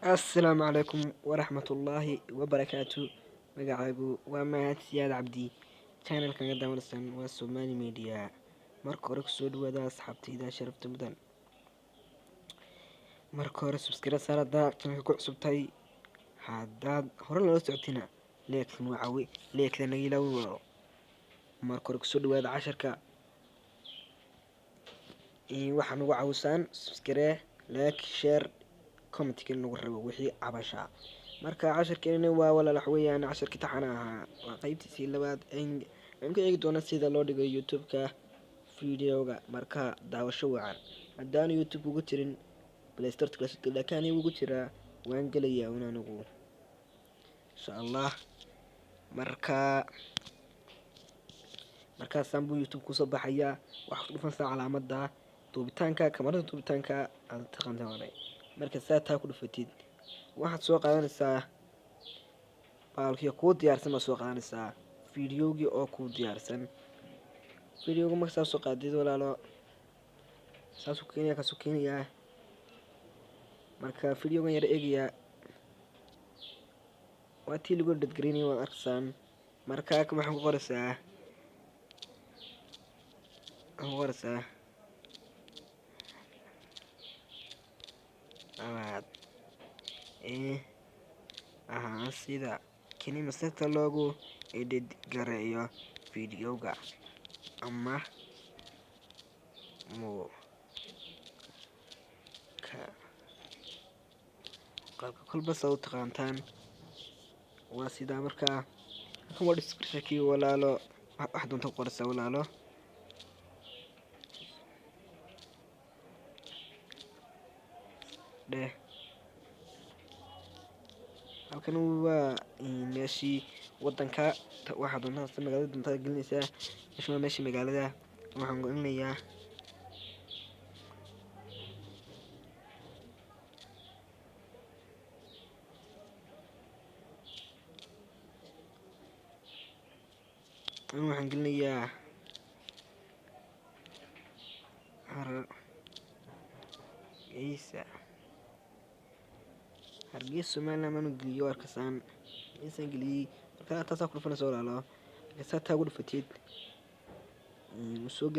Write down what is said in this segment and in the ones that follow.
السلام عليكم ورحمة الله وبركاته. magacaygu waa mahad siyaad cabdi. channelkan ka daawanaysan waa Somali Media. marka hore kusoo dhawaada asxaabtayda sharafta mudan. marka hore subscribe saarada channelka ku cusubtay haddaad hore loola socotina leekan waa caawi leekda naga ilaawi waro. marka hore kusoo dhawaada casharka waxaan ugu caawisaan subscribe like share comment nagu rabo wixii cabasha. marka casharkeena waa walaalax weeyaan casharkii taxana ahaa waa qaybtiisii labaad aan ka eegi doona sida loo dhigo youtube-ka videoga. marka daawasho wacan. haddaan youtube ugu jirin play store laakiin ugu jiraa waan gelayaa anigu insha allah. markaasaan buu youtube kusoo baxayaa. waxaad ku dhufanaysaa calaamadda duubitaanka kamarada duubitaanka aad taqaantaan. marka saa taa ku dhufatid waxaad soo qaadanaysaa baalkii kuu diyaarsan baad soo qaadanaysaa fideogii oo kuu diyaarsan. fideoga marka saa soo qaadid walaalo saasuu keenayaa kaasuu keenayaa. marka fideogan yar eegayaa waa tii lagu dhadgarinaya waad arkaysaan. marka waxaan ku qoraysaa sida kelima sirta loogu edit gareeyo videoga ama qaabka kolba saa u taqaantaan waa sidaa. markaa kuma description-kii walaalo wax doonta ku qoraysaa walaalo. halkan waa meeshii wadanka waxaa doonta magaalada doonta gelinaysaa. meesha waa meeshii magaalada waxaan gelinayaa hargeysa Somaliland maanu geliyo arkasaan insan geliyay. marka taasaa ku dhufanaysa walaalo. marka saa taa ugu dhufatid wuu soo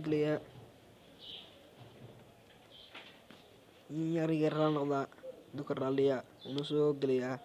gelayaa. yariga raal noqda duka raaliya wuu soo gelayaa.